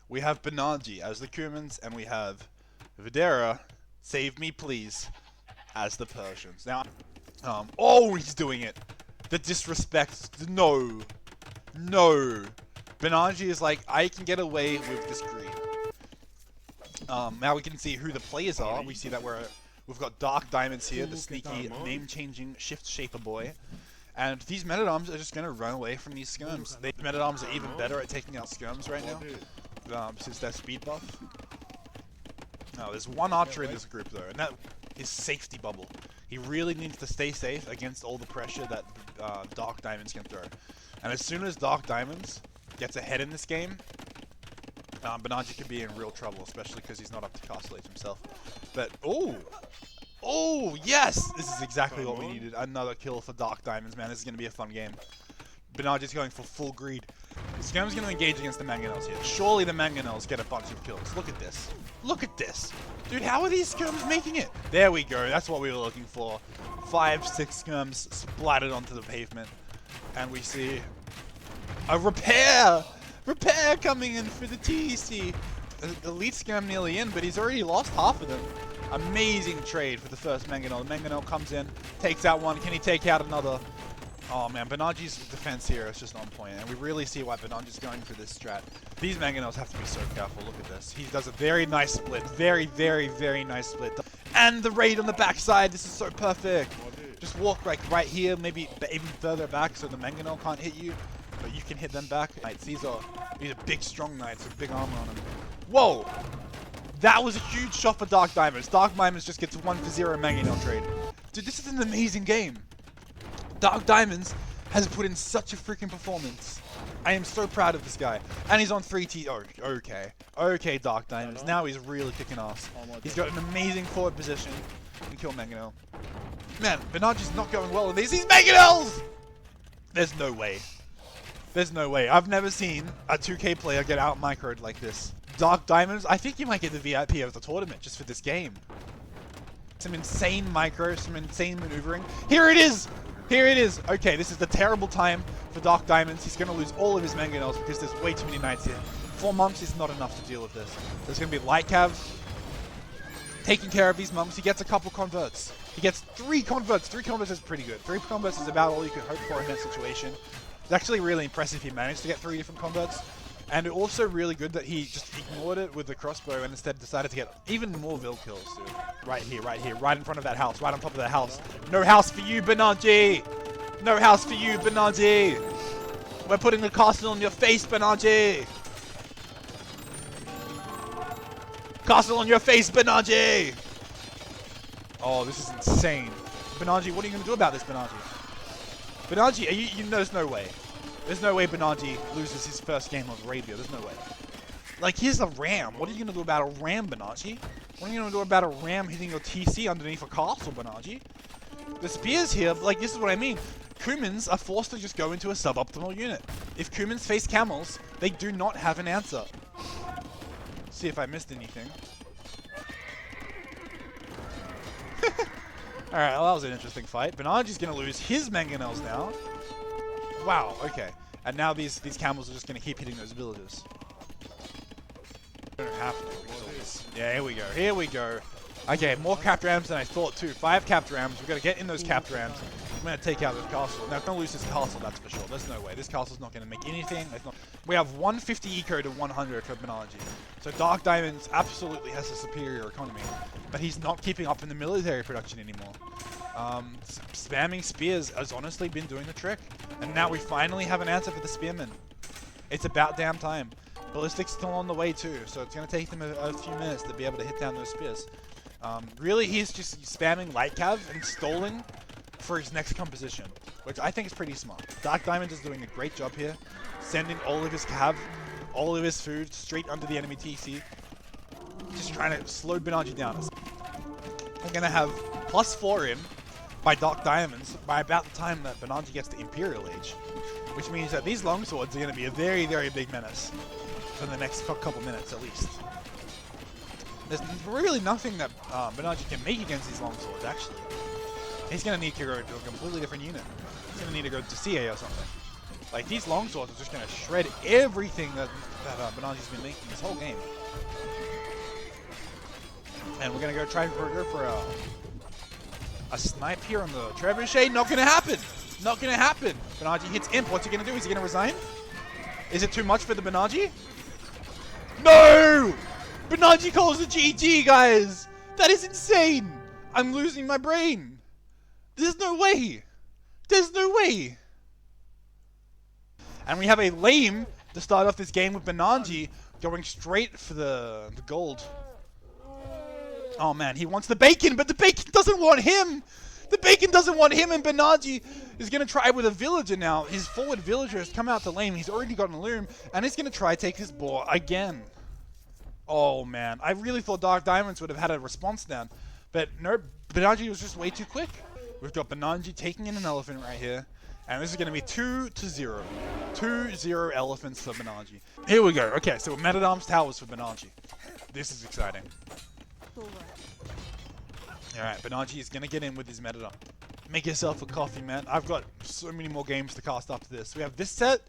we have Benanji as the Kumans, and we have Videra, save me please, as the Persians. Now, oh, he's doing it. The disrespect. No. No. Benanji is like, I can get away with this greed. Now we can see who the players are. We see that we've got DarkDiamonds here, the sneaky name-changing shift shaper boy. And these Metadoms are just going to run away from these skirms. The Metadoms are even better at taking out skirms right now, since they're speed buff. Now, there's one archer in this group though, and that is Safety Bubble. He really needs to stay safe against all the pressure that DarkDiamonds can throw. And as soon as DarkDiamonds gets ahead in this game, Benanji could be in real trouble, especially because he's not up to Castle Age himself. But, oh, yes! This is exactly what we needed. Another kill for DarkDiamonds, man. This is going to be a fun game. Benanji's going for full greed. Skirm's going to engage against the Mangonels here. Surely the Mangonels get a bunch of kills. Look at this. Look at this. Dude, how are these Skirms making it? There we go. That's what we were looking for. 5, 6 Skirms splattered onto the pavement. And we see a repair! Repair coming in for the TEC. Elite Skirm nearly in, but he's already lost half of them. Amazing trade for the first Mangonel. The Mangonel comes in, takes out one. Can he take out another? Oh man, Benanji's defense here is just on point, and we really see why Benanji's going for this strat. These Mangonels have to be so careful. Look at this. He does a very nice split. Very, very, very nice split. And the raid on the backside. This is so perfect. Just walk like right here, maybe even further back so the Mangonel can't hit you, but you can hit them back. These are big, strong knights with big armor on them. Whoa! That was a huge shot for DarkDiamonds. DarkDiamonds just gets 1-for-0 Mangonel trade. Dude, this is an amazing game. DarkDiamonds has put in such a freaking performance. I am so proud of this guy. And he's on 3T. Oh, okay. Okay, DarkDiamonds. Now he's really kicking ass. He's got an amazing forward position. He can kill Mangonel. Man, Benanji's not going well with these. He's Mangonels! There's no way. There's no way. I've never seen a 2K player get out microed like this. DarkDiamonds, I think you might get the VIP of the tournament just for this game. Some insane micro, some insane maneuvering. Here it is! Here it is! Okay, this is the terrible time for DarkDiamonds. He's going to lose all of his Mangonels because there's way too many knights here. 4 monks is not enough to deal with this. There's going to be light cav taking care of these monks. He gets a couple converts. He gets 3 converts. 3 converts is pretty good. 3 converts is about all you could hope for in that situation. It's actually really impressive he managed to get 3 different converts. And also really good that he just ignored it with the crossbow and instead decided to get even more Vil kills, dude. Right here, right in front of that house, right on top of that house. No house for you, Benanji! No house for you, Benanji! We're putting the castle on your face, Benanji! Castle on your face, Benanji! Oh, this is insane. Benanji, what are you going to do about this, Benanji? Benanji, you know there's no way. There's no way Benanji loses his first game of Arabia. There's no way. Like, here's a ram. What are you going to do about a ram, Benanji? What are you going to do about a ram hitting your TC underneath a castle, Benanji? The spears here, like, this is what I mean. Kumans are forced to just go into a suboptimal unit. If Kumans face camels, they do not have an answer. Let's see if I missed anything. Alright, well, that was an interesting fight. Benanji's going to lose his Mangonels now. Wow, okay. And now these camels are just going to keep hitting those villagers. Don't have to. Yeah, here we go. Here we go. Okay, more capped rams than I thought too. 5 capped rams. We've got to get in those capped rams. I'm going to take out this castle. Now, don't lose this castle, that's for sure. There's no way. This castle's not going to make anything. We have 150 eco to 100 for Benanji. So DarkDiamonds absolutely has a superior economy. But he's not keeping up in the military production anymore. Spamming spears has honestly been doing the trick. And now we finally have an answer for the spearmen. It's about damn time. Ballistic's still on the way too, so it's going to take them a few minutes to be able to hit down those spears. Really, he's just spamming light cav and stalling for his next composition, which I think is pretty smart. DarkDiamonds is doing a great job here, sending all of his cav, all of his food straight under the enemy TC. Just trying to slow Benanji down. We're going to have +4 in by DarkDiamonds by about the time that Benanji gets to Imperial Age, which means that these longswords are going to be a very, very big menace for the next couple minutes at least. There's really nothing that Benanji can make against these longswords, actually. He's going to need to go to a completely different unit. He's going to need to go to CA or something. Like, these longswords are just going to shred everything that Benanji's been making this whole game. And we're going to go try and go for a snipe here on the trebuchet. Not going to happen. Not going to happen. Benanji hits Imp. What's he going to do? Is he going to resign? Is it too much for the Benanji? No! Benanji calls the GG, guys. That is insane. I'm losing my brain. There's no way. There's no way. And we have a lame to start off this game with Benanji going straight for the gold. Oh man, he wants the bacon, but the bacon doesn't want him. The bacon doesn't want him, and Benanji is going to try with a villager now. His forward villager has come out to lane. He's already got an Loom, and he's going to try take his boar again. Oh man, I really thought DarkDiamonds would have had a response down, but no, Benanji was just way too quick. We've got Benanji taking in an elephant right here, and this is going to be 2-0. 2-0 elephants for Benanji. Here we go. Okay, so Meta-Arms Towers for Benanji. This is exciting. Alright, Benanji is going to get in with his Meta-Arm. Make yourself a coffee, man. I've got so many more games to cast after this. We have this set,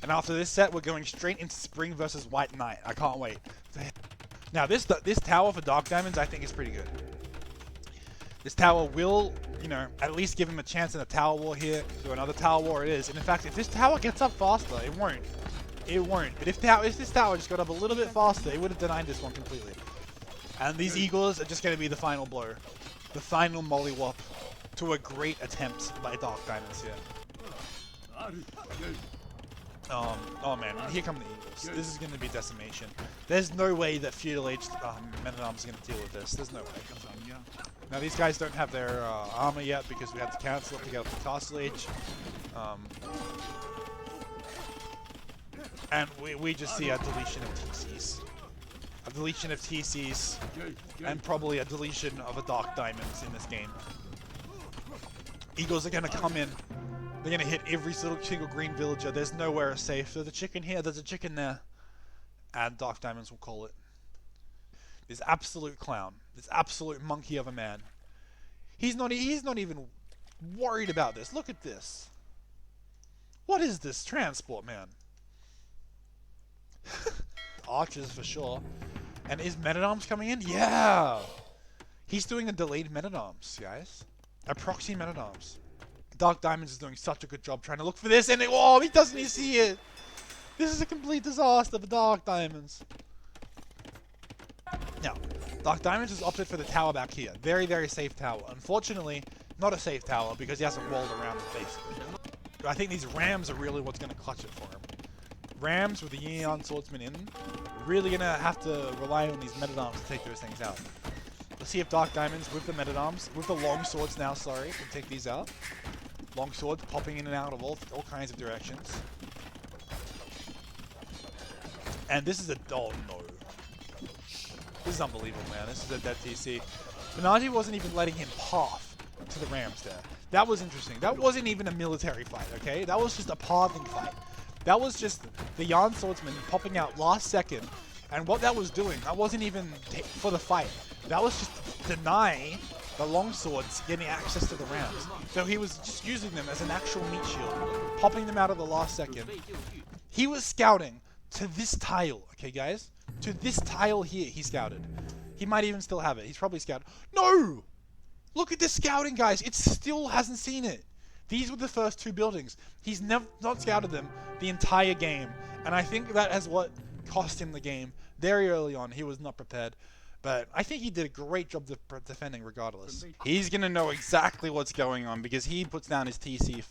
and after this set, we're going straight into Spring versus White Knight. I can't wait. Now, this tower for DarkDiamonds, I think, is pretty good. This tower will, you know, at least give him a chance in a tower war here. So another tower war it is. And in fact, if this tower gets up faster, it won't. It won't. But if this tower just got up a little bit faster, it would have denied this one completely. And these eagles are just going to be the final blow. The final mollywop to a great attempt by DarkDiamonds here. Oh man, here come the eagles. This is going to be decimation. There's no way that Feudal Age Men-at-Arms is going to deal with this. There's no way. Now these guys don't have their armor yet because we have to cancel it to get up to Castle Age. And we just see a deletion of TCs. A deletion of TCs, and probably a deletion of a DarkDiamonds in this game. Eagles are going to come in. They're going to hit every single green villager. There's nowhere safe. There's a chicken here. There's a chicken there. And DarkDiamonds will call it. This absolute clown. This absolute monkey of a man. He's not even worried about this. Look at this. What is this transport, man? Archers for sure. And is Men-at-Arms coming in? Yeah! He's doing a delayed Men-at-Arms, guys. A proxy Men-at-Arms. DarkDiamonds is doing such a good job trying to look for this, and oh, he doesn't even see it! This is a complete disaster for DarkDiamonds. Now, DarkDiamonds has opted for the tower back here. Very, very safe tower. Unfortunately, not a safe tower because he hasn't walled around the base. But I think these rams are really what's going to clutch it for him. Rams with the Yin Swordsman in, really going to have to rely on these Men-at-Arms to take those things out. Let's see if DarkDiamonds with the Men-at-Arms, with the long swords now, sorry, can take these out. Long swords popping in and out of all kinds of directions. And this is a... oh no. This is unbelievable, man. This is a dead TC. Benanji wasn't even letting him path to the Rams there. That was interesting. That wasn't even a military fight, okay? That was just a pathing fight. That was just the Yarn Swordsman popping out last second. And what that was doing, that wasn't even for the fight. That was just deny the longswords getting access to the Rams. So he was just using them as an actual meat shield, popping them out at the last second. He was scouting to this tile, okay guys? To this tile here, he scouted. He might even still have it. He's probably scouted. No! Look at this scouting, guys. It still hasn't seen it. These were the first two buildings. He's not scouted them the entire game. And I think that is what cost him the game. Very early on, he was not prepared. But I think he did a great job defending regardless. He's going to know exactly what's going on because he puts down his TC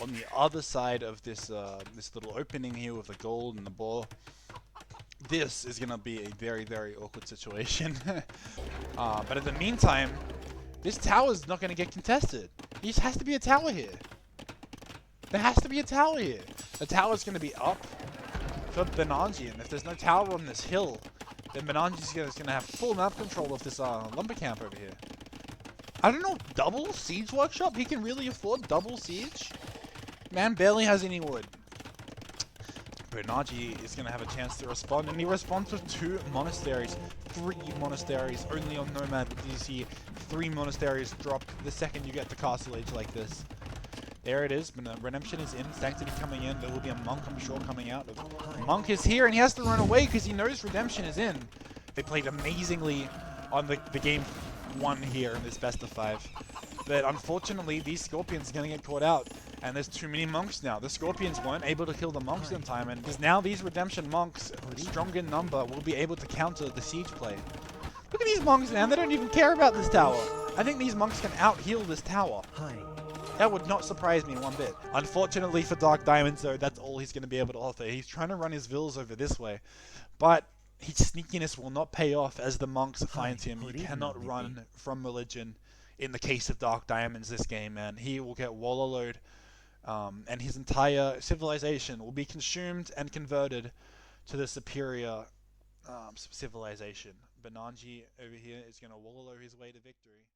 on the other side of this this little opening here with the gold and the ball. This is going to be a very, very awkward situation. But in the meantime, this tower is not going to get contested. There just has to be a tower here. There has to be a tower here. The tower is going to be up for Benanji, and if there's no tower on this hill, then Benanji's going to have full map control of this lumber camp over here. I don't know, double siege workshop? He can really afford double siege? Man barely has any wood. Benanji is going to have a chance to respond, and he responds with 2 monasteries. 3 monasteries. Only on Nomad do you see 3 monasteries drop the second you get to Castle Age like this. There it is. Redemption is in. Sanctity coming in. There will be a Monk, I'm sure, coming out. Monk is here, and he has to run away because he knows Redemption is in. They played amazingly on the game 1 here in this best of 5. But unfortunately, these Scorpions are going to get caught out. And there's too many Monks now. The Scorpions weren't able to kill the Monks in time. And because now these Redemption Monks, strong in number, will be able to counter the siege play. Look at these Monks, man. They don't even care about this tower. I think these Monks can out-heal this tower. That would not surprise me one bit. Unfortunately for DarkDiamonds, though, that's all he's going to be able to offer. He's trying to run his vills over this way. But his sneakiness will not pay off as the Monks find him. You cannot run from religion in the case of DarkDiamonds this game, man. He will get wallowed, and his entire civilization will be consumed and converted to the superior civilization. Benanji over here is going to wallow his way to victory.